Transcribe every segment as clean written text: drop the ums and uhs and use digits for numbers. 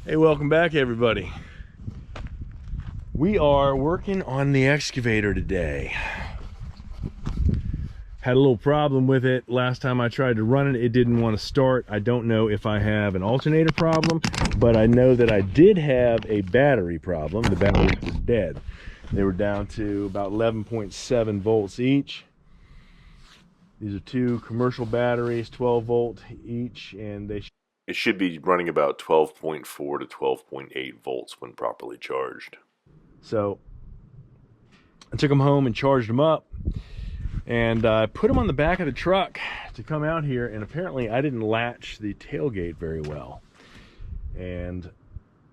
Hey, welcome back everybody. We are working on the excavator today. Had a little problem with it last time I tried to run it. It didn't want to start. I don't know if I have an alternator problem, but I know that I did have a battery problem. The batteries were dead. They were down to about 11.7 volts each. These are two commercial batteries, 12 volt each, and it should be running about 12.4 to 12.8 volts when properly charged. So I took them home and charged them up, and I put them on the back of the truck to come out here, and apparently I didn't latch the tailgate very well. And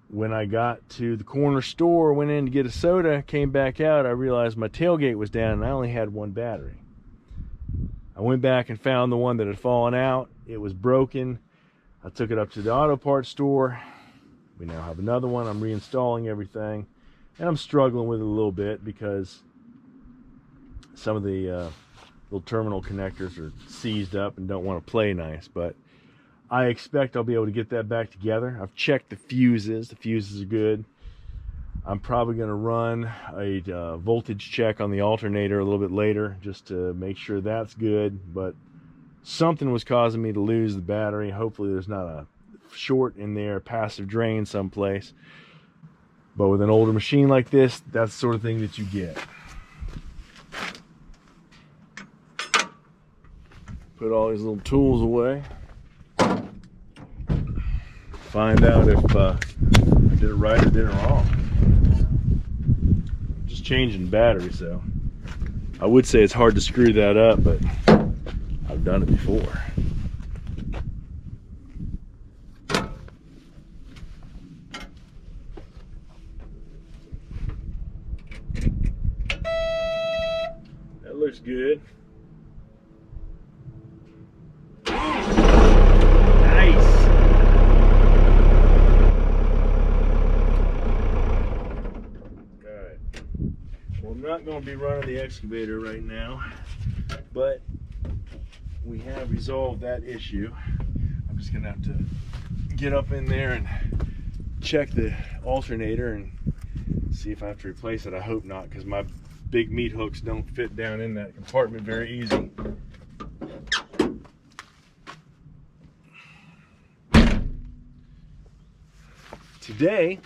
when I got to the corner store, went in to get a soda, came back out, I realized my tailgate was down and I only had one battery. I went back and found the one that had fallen out. It was broken. I took it up to the auto parts store. We now have another one. I'm reinstalling everything, and I'm struggling with it a little bit because some of the little terminal connectors are seized up and don't want to play nice, but I expect I'll be able to get that back together. I've checked the fuses. The fuses are good. I'm probably going to run a voltage check on the alternator a little bit later just to make sure that's good, but something was causing me to lose the battery. Hopefully there's not a short in there, passive drain someplace. But with an older machine like this, that's the sort of thing that you get. Put all these little tools away. Find out if I did it right or did it wrong. Just changing the battery, so I would say it's hard to screw that up, but I've done it before. That looks good. Nice. Alright. Well, I'm not going to be running the excavator right now, but we have resolved that issue. I'm just gonna have to get up in there and check the alternator and see if I have to replace it. I hope not, because my big meat hooks don't fit down in that compartment very easy. Today,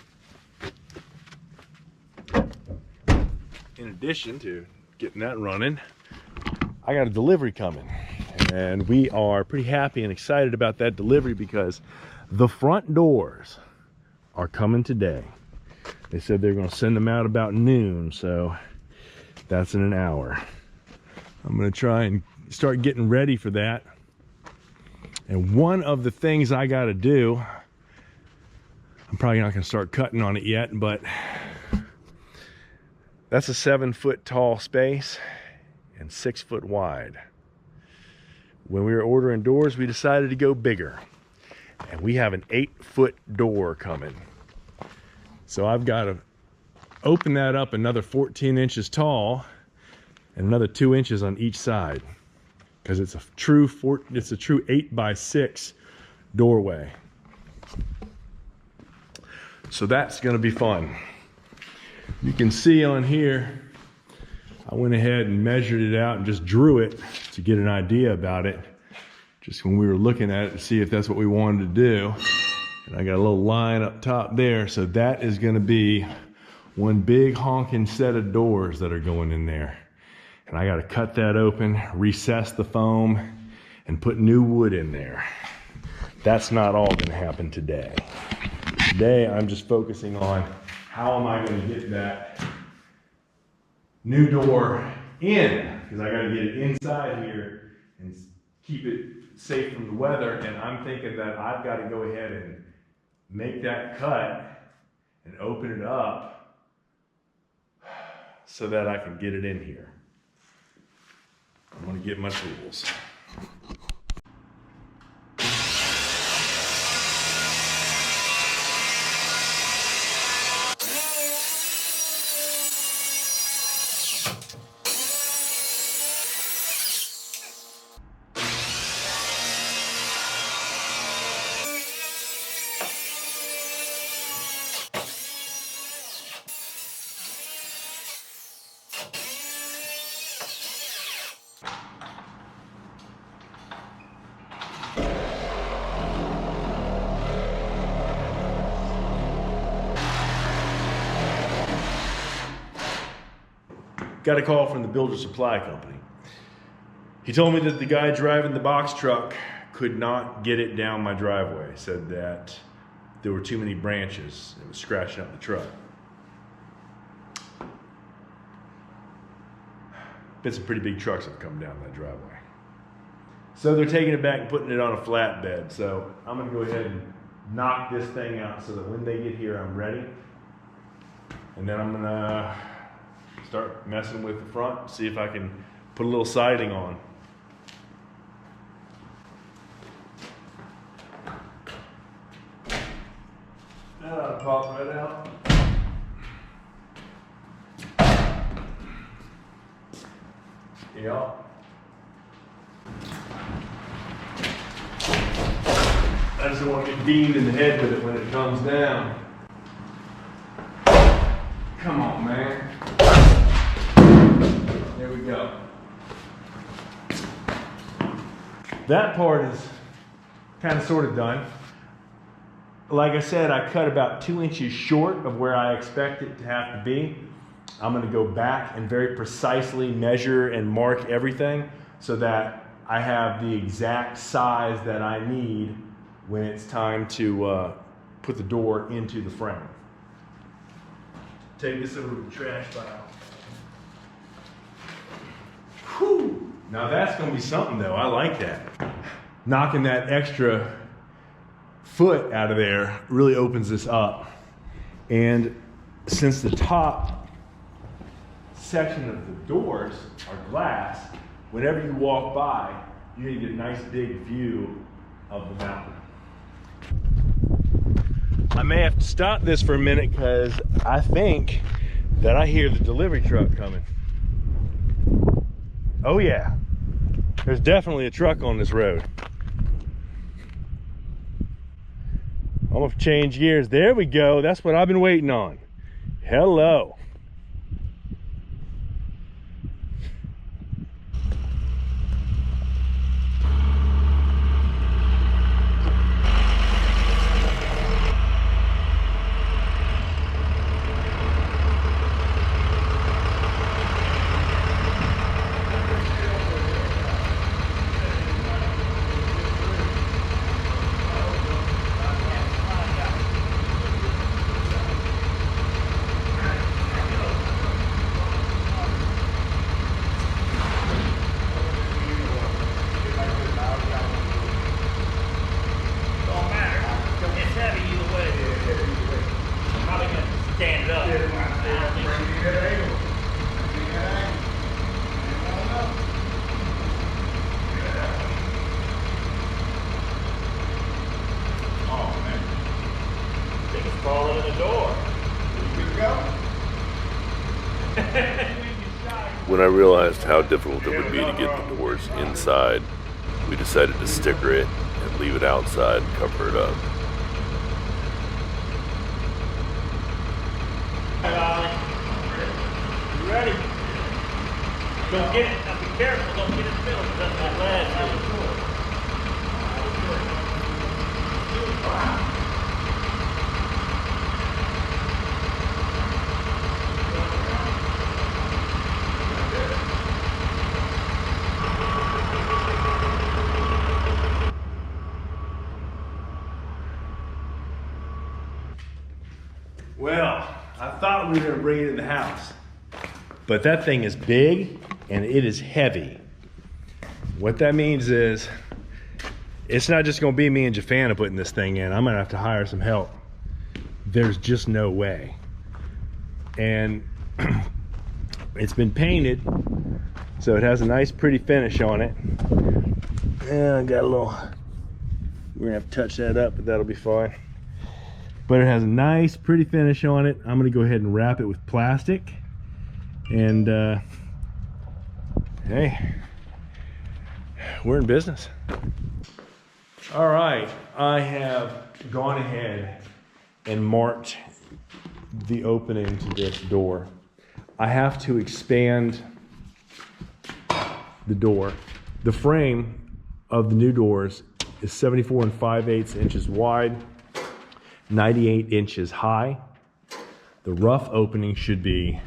in addition to getting that running, I got a delivery coming, and we are pretty happy and excited about that delivery because the front doors are coming today. They said they're going to send them out about noon, so that's in an hour. I'm going to try and start getting ready for that. And one of the things I got to do, I'm probably not going to start cutting on it yet, but that's a 7-foot tall space and 6 foot wide. When we were ordering doors, we decided to go bigger, and we have an 8-foot door coming. So I've got to open that up another 14 inches tall and another 2 inches on each side, because it's a true 8x6 doorway. So that's going to be fun. You can see on here, I went ahead and measured it out and just drew it to get an idea about it, just when we were looking at it to see if that's what we wanted to do. And I got a little line up top there, so that is going to be one big honking set of doors that are going in there. And I got to cut that open, recess the foam, and put new wood in there. That's not all going to happen today. Today I'm just focusing on how am I going to get that new door in, because I got to get it inside here and keep it safe from the weather. And I'm thinking that I've got to go ahead and make that cut and open it up so that I can get it in here. I'm going to get my tools. got a call from the builder supply company. He told me that the guy driving the box truck could not get it down my driveway. Said that there were too many branches. It was scratching up the truck. Been some pretty big trucks have come down that driveway. So they're taking it back and putting it on a flatbed. So I'm gonna go ahead and knock this thing out so that when they get here, I'm ready. And then I'm gonna start messing with the front, see if I can put a little siding on. That ought to pop right out. Yeah. I just don't want to get beamed in the head with it when it comes down. Come on, man. There we go. That part is kind of sort of done. Like I said, I cut about 2 inches short of where I expect it to have to be. I'm going to go back and very precisely measure and mark everything so that I have the exact size that I need when it's time to put the door into the frame. Take this over to the trash pile. Whew. Now that's going to be something though. I like that. Knocking that extra foot out of there really opens this up. And since the top section of the doors are glass, whenever you walk by, you're gonna get a nice big view of the mountain. I may have to stop this for a minute because I think that I hear the delivery truck coming. Oh yeah, there's definitely a truck on this road. I'm gonna change gears. There we go. That's what I've been waiting on. Hello. When I realized how difficult it would be to get the doors inside, we decided to sticker it and leave it outside and cover it up. You ready? Don't get it. Now be careful. Don't get it filled. That's that last. Well, I thought we were going to bring it in the house, but that thing is big and it is heavy. What that means is it's not just going to be me and Jafana putting this thing in. I'm going to have to hire some help. There's just no way. And it's been painted, so it has a nice pretty finish on it. Yeah, I got a little, we're going to have to touch that up, but that'll be fine. But it has a nice pretty finish on it. I'm gonna go ahead and wrap it with plastic. And hey, we're in business. All right, I have gone ahead and marked the opening to this door. I have to expand the door. The frame of the new doors is 74 5/8 inches wide, 98 inches high. The rough opening should be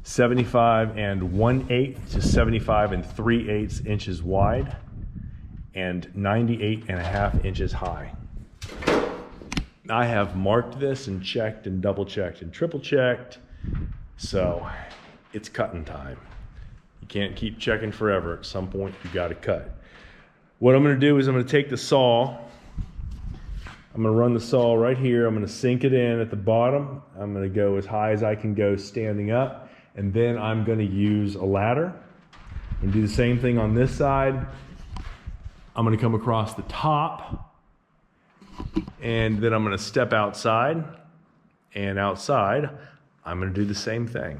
75 1/8 to 75 3/8 inches wide and 98.5 inches high. I have marked this and checked and double checked and triple checked, so it's cutting time. You can't keep checking forever. At some point you got to cut. What I'm going to do is I'm going to take the saw, I'm going to run the saw right here, I'm going to sink it in at the bottom, I'm going to go as high as I can go standing up, and then I'm going to use a ladder and do the same thing on this side. I'm going to come across the top, and then I'm going to step outside, and outside I'm going to do the same thing.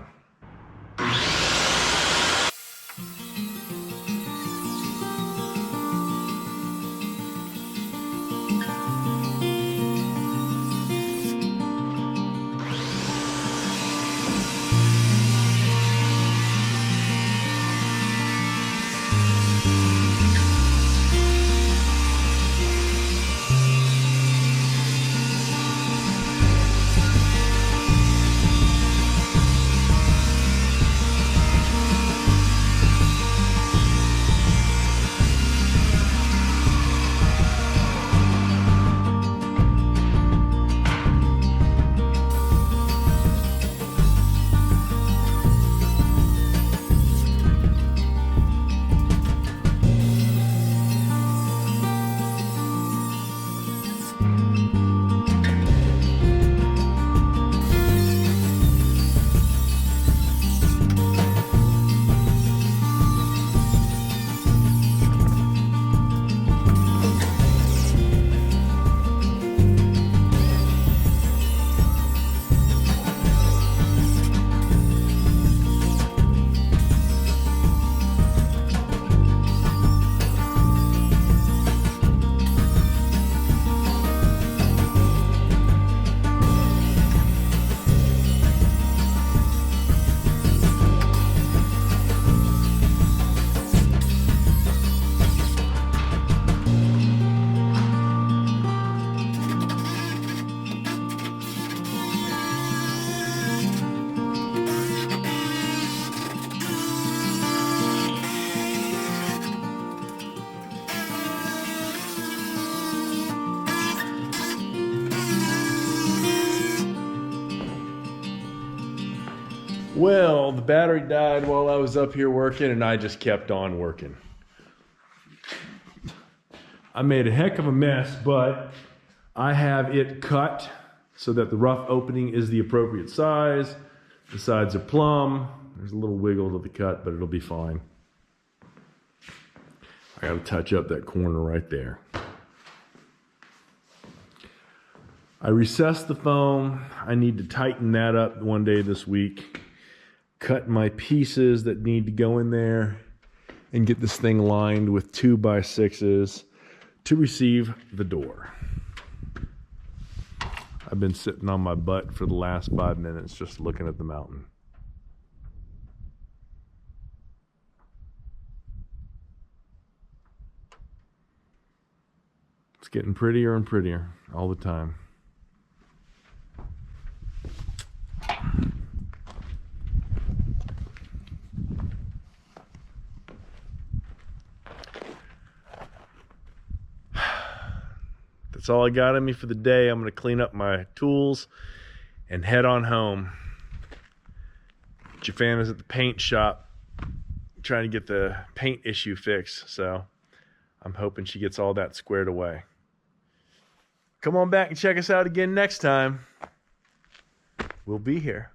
Well, the battery died while I was up here working, and I just kept on working. I made a heck of a mess, but I have it cut so that the rough opening is the appropriate size. The sides are plumb. There's a little wiggle to the cut, but it'll be fine. I gotta touch up that corner right there. I recessed the foam. I need to tighten that up one day this week. Cut my pieces that need to go in there and get this thing lined with 2x6s to receive the door. I've been sitting on my butt for the last 5 minutes just looking at the mountain. It's getting prettier and prettier all the time. That's all I got in me for the day. I'm going to clean up my tools and head on home. Jafana's at the paint shop trying to get the paint issue fixed, so I'm hoping she gets all that squared away. Come on back and check us out again next time. We'll be here.